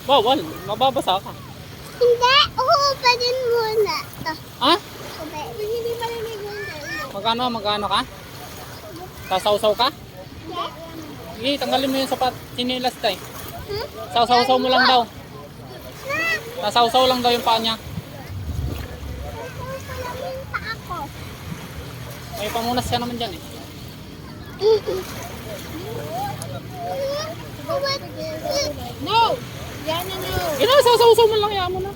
Bawal, mababasa ka. Hindi, uuparin muna. Ito. Ha? Hindi maliligo na. Magkano ka? Sasawsaw ka? Hindi. Sige, tanggalin mo yung sapat. Sinilas tayo. Hmm? Sasawsaw mo lang daw. Sasawsaw lang daw yung paa niya. May pamunas ka naman dyan eh. No! Yan na no. Sasawsaw mo lang, yan mo na.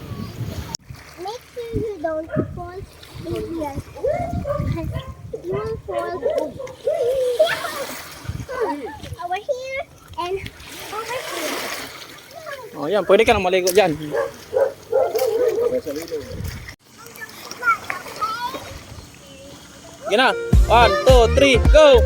Make sure you don't fall in here. You will fall over here and over here. Oh, yan, pwede ka nang maligo dyan. Sige na. 1, 2, 3, go!